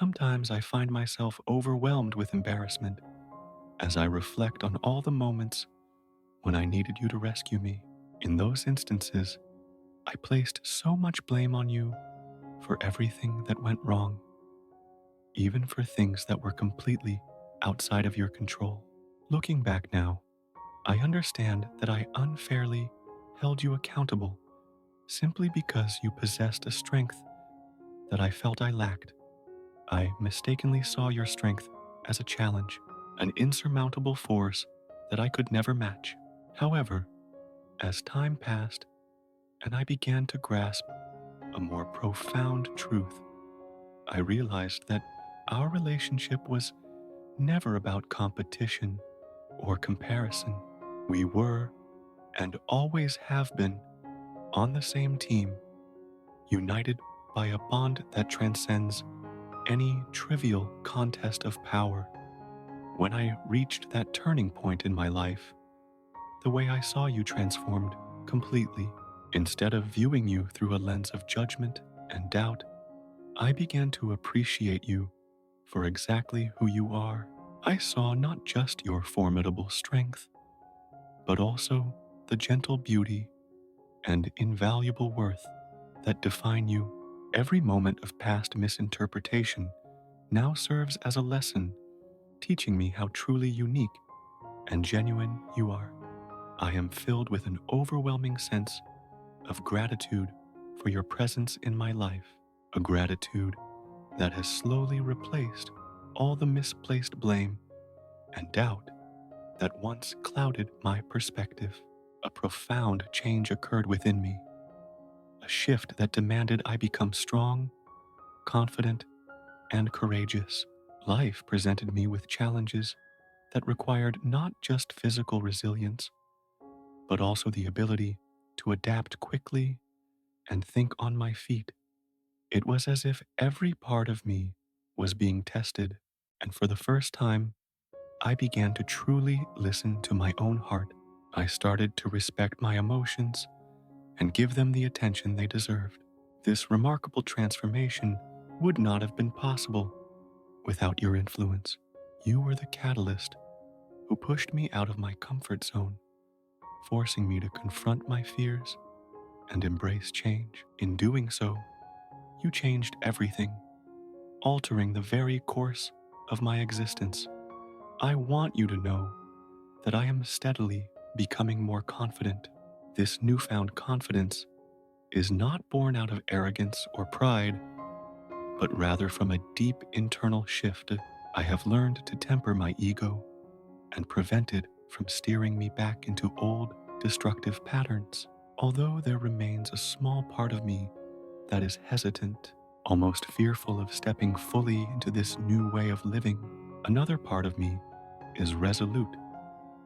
Sometimes I find myself overwhelmed with embarrassment as I reflect on all the moments when I needed you to rescue me. In those instances, I placed so much blame on you for everything that went wrong, even for things that were completely outside of your control. Looking back now, I understand that I unfairly held you accountable simply because you possessed a strength that I felt I lacked. I mistakenly saw your strength as a challenge, an insurmountable force that I could never match. However, as time passed and I began to grasp a more profound truth, I realized that our relationship was never about competition or comparison. We were, and always have been, on the same team, united by a bond that transcends any trivial contest of power. When I reached that turning point in my life, the way I saw you transformed completely. Instead of viewing you through a lens of judgment and doubt, I began to appreciate you for exactly who you are. I saw not just your formidable strength, but also the gentle beauty and invaluable worth that define you. Every moment of past misinterpretation now serves as a lesson, teaching me how truly unique and genuine you are. I am filled with an overwhelming sense of gratitude for your presence in my life, a gratitude that has slowly replaced all the misplaced blame and doubt that once clouded my perspective. A profound change occurred within me, a shift that demanded I become strong, confident, and courageous. Life presented me with challenges that required not just physical resilience, but also the ability to adapt quickly and think on my feet. It was as if every part of me was being tested, and for the first time, I began to truly listen to my own heart. I started to respect my emotions and give them the attention they deserved. This remarkable transformation would not have been possible without your influence. You were the catalyst who pushed me out of my comfort zone, forcing me to confront my fears and embrace change. In doing so, you changed everything, altering the very course of my existence. I want you to know that I am steadily becoming more confident. This newfound confidence is not born out of arrogance or pride, but rather from a deep internal shift. I have learned to temper my ego and prevent it from steering me back into old, destructive patterns. Although there remains a small part of me that is hesitant, almost fearful of stepping fully into this new way of living, another part of me is resolute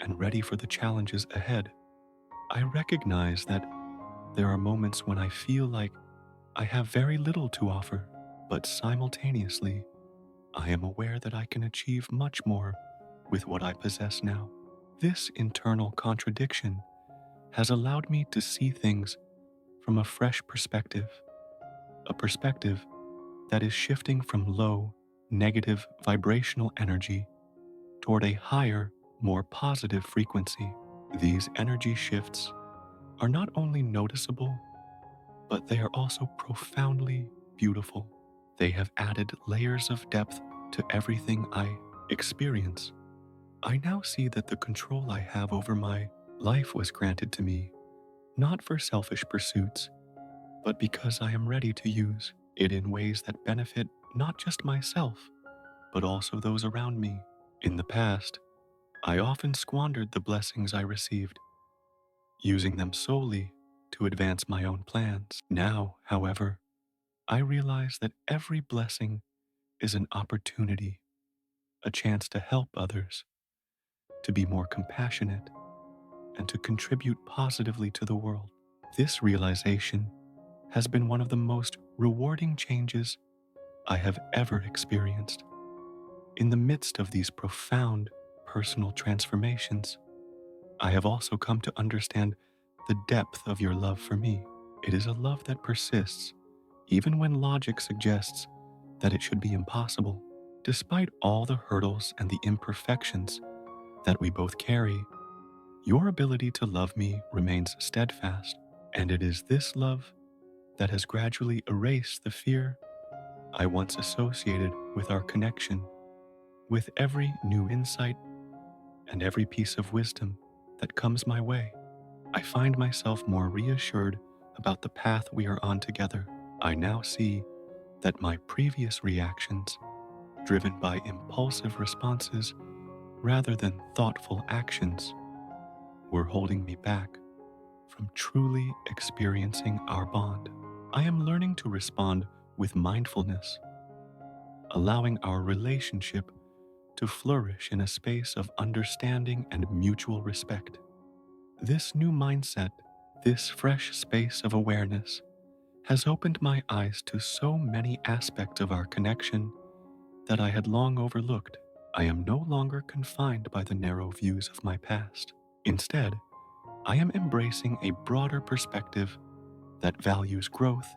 and ready for the challenges ahead. I recognize that there are moments when I feel like I have very little to offer, but simultaneously, I am aware that I can achieve much more with what I possess now. This internal contradiction has allowed me to see things from a fresh perspective, a perspective that is shifting from low, negative vibrational energy toward a higher, more positive frequency. These energy shifts are not only noticeable, but they are also profoundly beautiful. They have added layers of depth to everything I experience. I now see that the control I have over my life was granted to me, not for selfish pursuits, but because I am ready to use it in ways that benefit not just myself, but also those around me. In the past, I often squandered the blessings I received, using them solely to advance my own plans. Now, however, I realize that every blessing is an opportunity, a chance to help others, to be more compassionate, and to contribute positively to the world. This realization has been one of the most rewarding changes I have ever experienced. In the midst of these profound personal transformations, I have also come to understand the depth of your love for me. It is a love that persists, even when logic suggests that it should be impossible. Despite all the hurdles and the imperfections that we both carry, your ability to love me remains steadfast, and it is this love that has gradually erased the fear I once associated with our connection. With every new insight and every piece of wisdom that comes my way, I find myself more reassured about the path we are on together. I now see that my previous reactions, driven by impulsive responses rather than thoughtful actions, were holding me back from truly experiencing our bond. I am learning to respond with mindfulness, allowing our relationship to flourish in a space of understanding and mutual respect. This new mindset, this fresh space of awareness, has opened my eyes to so many aspects of our connection that I had long overlooked. I am no longer confined by the narrow views of my past. Instead, I am embracing a broader perspective that values growth,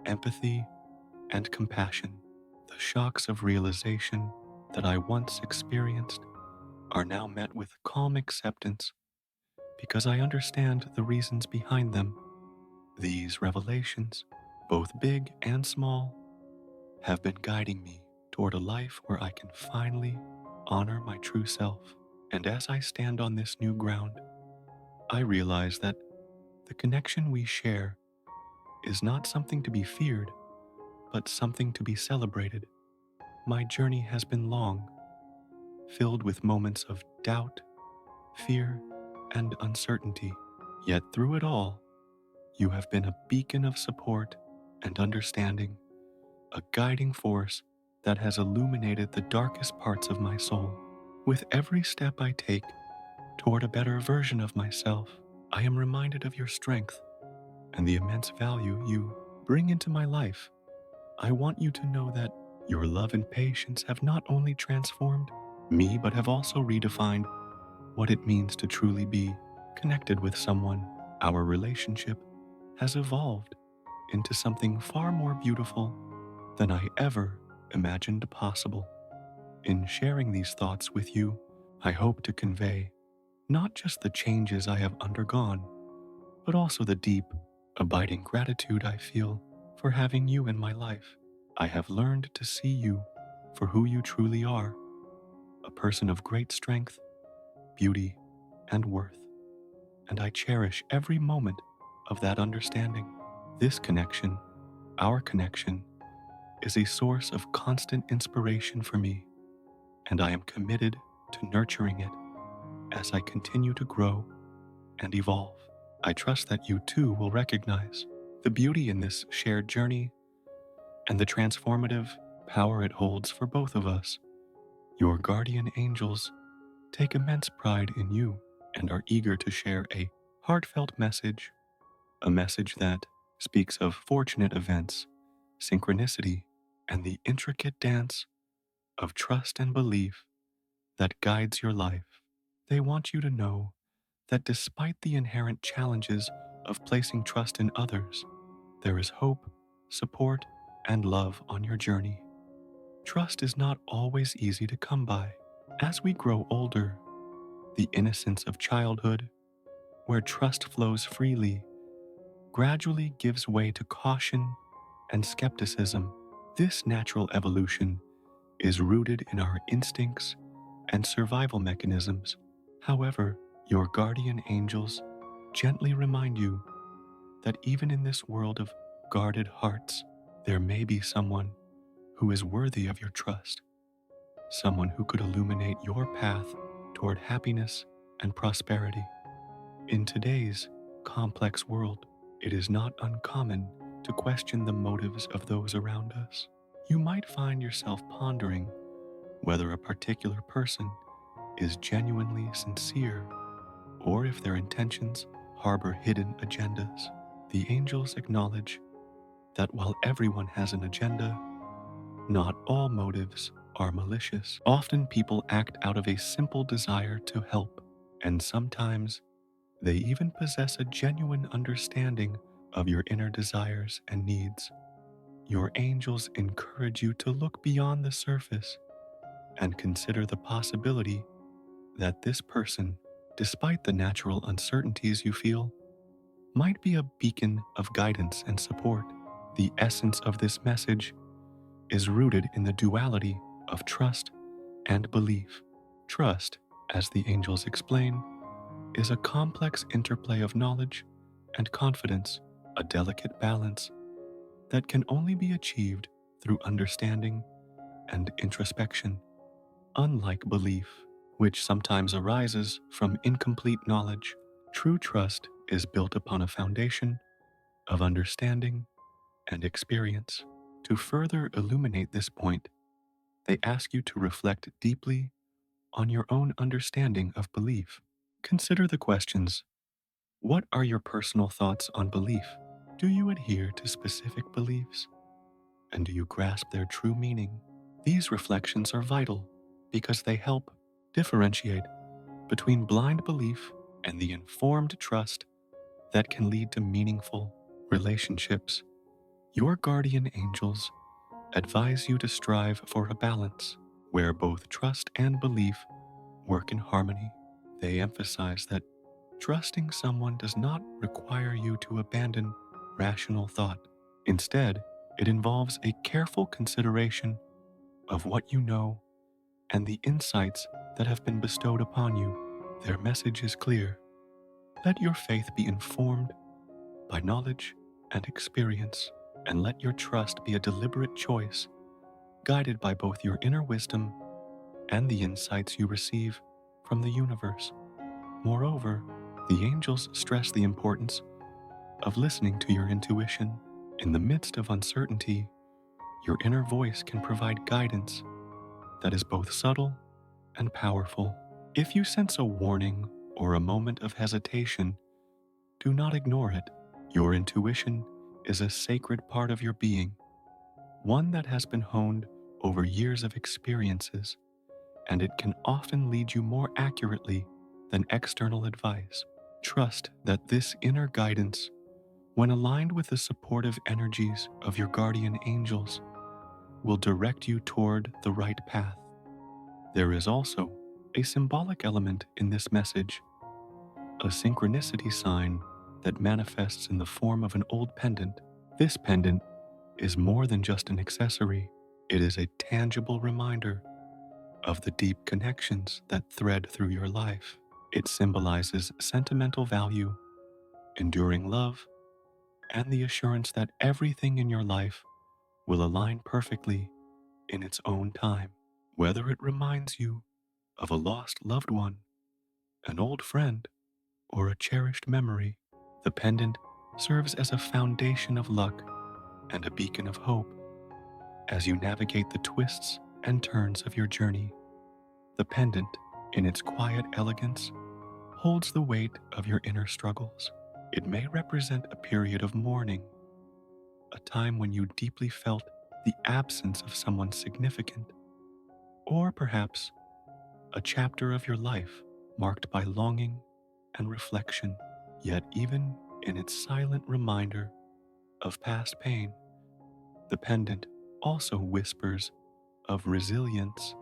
empathy, and compassion. The shocks of realization that I once experienced are now met with calm acceptance because I understand the reasons behind them. These revelations, both big and small, have been guiding me toward a life where I can finally honor my true self. And as I stand on this new ground, I realize that the connection we share is not something to be feared, but something to be celebrated. My journey has been long, filled with moments of doubt, fear, and uncertainty. Yet through it all, you have been a beacon of support and understanding, a guiding force that has illuminated the darkest parts of my soul. With every step I take toward a better version of myself, I am reminded of your strength and the immense value you bring into my life. I want you to know that your love and patience have not only transformed me, but have also redefined what it means to truly be connected with someone. Our relationship has evolved into something far more beautiful than I ever imagined possible. In sharing these thoughts with you, I hope to convey not just the changes I have undergone, but also the deep, abiding gratitude I feel for having you in my life. I have learned to see you for who you truly are, a person of great strength, beauty, and worth, and I cherish every moment of that understanding. This connection, our connection, is a source of constant inspiration for me, and I am committed to nurturing it as I continue to grow and evolve. I trust that you too will recognize the beauty in this shared journey and the transformative power it holds for both of us. Your guardian angels take immense pride in you and are eager to share a heartfelt message, a message that speaks of fortunate events, synchronicity, and the intricate dance of trust and belief that guides your life. They want you to know that despite the inherent challenges of placing trust in others, there is hope, support, and love on your journey. Trust is not always easy to come by. As we grow older, the innocence of childhood, where trust flows freely, gradually gives way to caution and skepticism. This natural evolution is rooted in our instincts and survival mechanisms. However, your guardian angels gently remind you that even in this world of guarded hearts, there may be someone who is worthy of your trust, someone who could illuminate your path toward happiness and prosperity. In today's complex world, it is not uncommon to question the motives of those around us. You might find yourself pondering whether a particular person is genuinely sincere or if their intentions harbor hidden agendas. The angels acknowledge that while everyone has an agenda, not all motives are malicious. Often people act out of a simple desire to help, and sometimes they even possess a genuine understanding of your inner desires and needs. your angels encourage you to look beyond the surface and consider the possibility that this person, despite the natural uncertainties you feel, might be a beacon of guidance and support. The essence of this message is rooted in the duality of trust and belief. Trust, as the angels explain, is a complex interplay of knowledge and confidence, a delicate balance that can only be achieved through understanding and introspection. Unlike belief, which sometimes arises from incomplete knowledge, true trust is built upon a foundation of understanding and experience. To further illuminate this point, they ask you to reflect deeply on your own understanding of belief. Consider the questions: what are your personal thoughts on belief? Do you adhere to specific beliefs? And do you grasp their true meaning? These reflections are vital because they help differentiate between blind belief and the informed trust that can lead to meaningful relationships. Your guardian angels advise you to strive for a balance where both trust and belief work in harmony. They emphasize that trusting someone does not require you to abandon rational thought. Instead, it involves a careful consideration of what you know and the insights that have been bestowed upon you. Their message is clear. Let your faith be informed by knowledge and experience, and let your trust be a deliberate choice, guided by both your inner wisdom and the insights you receive from the universe. Moreover, the angels stress the importance of listening to your intuition. In the midst of uncertainty, your inner voice can provide guidance that is both subtle and powerful. If you sense a warning or a moment of hesitation, do not ignore it. Your intuition is a sacred part of your being, one that has been honed over years of experiences, and it can often lead you more accurately than external advice. Trust that this inner guidance, when aligned with the supportive energies of your guardian angels, will direct you toward the right path. There is also a symbolic element in this message, a synchronicity sign that manifests in the form of an old pendant. This pendant is more than just an accessory. It is a tangible reminder of the deep connections that thread through your life. It symbolizes sentimental value, enduring love, and the assurance that everything in your life will align perfectly in its own time. Whether it reminds you of a lost loved one, an old friend, or a cherished memory, the pendant serves as a foundation of luck and a beacon of hope as you navigate the twists and turns of your journey. The pendant, in its quiet elegance, holds the weight of your inner struggles. It may represent a period of mourning, a time when you deeply felt the absence of someone significant, or perhaps a chapter of your life marked by longing and reflection. Yet even in its silent reminder of past pain, the pendant also whispers of resilience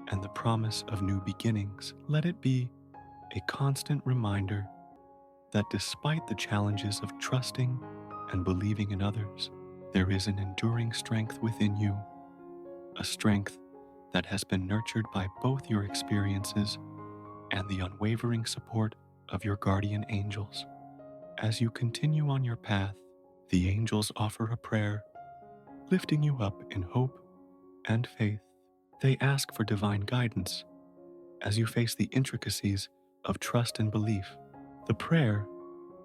and the promise of new beginnings. Let it be a constant reminder that despite the challenges of trusting and believing in others, there is an enduring strength within you, a strength that has been nurtured by both your experiences and the unwavering support of your guardian angels. As you continue on your path, the angels offer a prayer, lifting you up in hope and faith. They ask for divine guidance as you face the intricacies of trust and belief. The prayer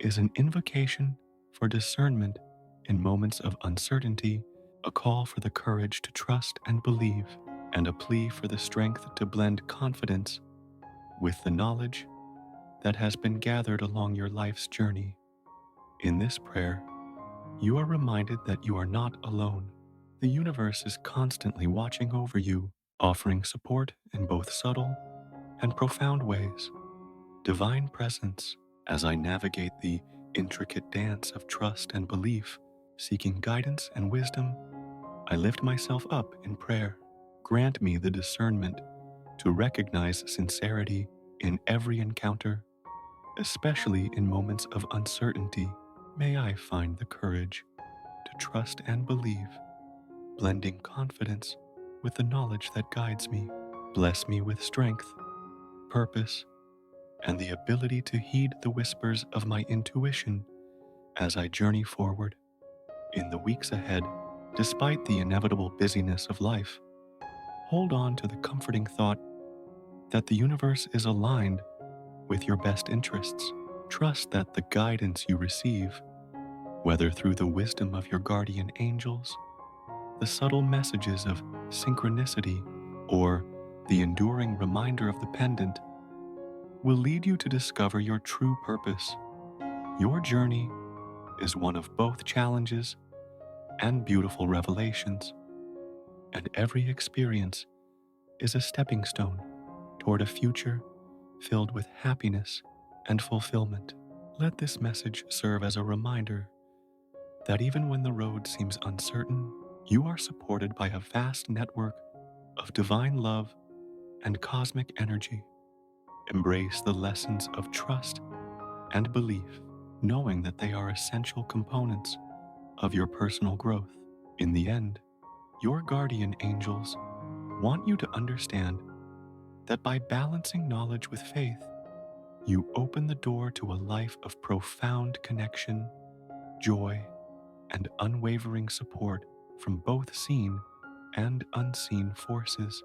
is an invocation for discernment in moments of uncertainty, a call for the courage to trust and believe, and a plea for the strength to blend confidence with the knowledge that has been gathered along your life's journey. In this prayer, you are reminded that you are not alone. The universe is constantly watching over you, offering support in both subtle and profound ways. Divine presence, as I navigate the intricate dance of trust and belief, Seeking guidance and wisdom, I lift myself up in prayer. Grant me the discernment to recognize sincerity in every encounter, especially in moments of uncertainty. May I find the courage to trust and believe, blending confidence with the knowledge that guides me. Bless me with strength, purpose, and the ability to heed the whispers of my intuition as I journey forward. In the weeks ahead, despite the inevitable busyness of life, hold on to the comforting thought that the universe is aligned with your best interests. Trust that the guidance you receive, whether through the wisdom of your guardian angels, the subtle messages of synchronicity, or the enduring reminder of the pendant, will lead you to discover your true purpose. Your journey is one of both challenges and beautiful revelations, and every experience is a stepping stone toward a future filled with happiness and fulfillment. Let this message serve as a reminder that even when the road seems uncertain, you are supported by a vast network of divine love and cosmic energy. Embrace the lessons of trust and belief, knowing that they are essential components of your personal growth. In the end, your guardian angels want you to understand that by balancing knowledge with faith, you open the door to a life of profound connection, joy, and unwavering support from both seen and unseen forces.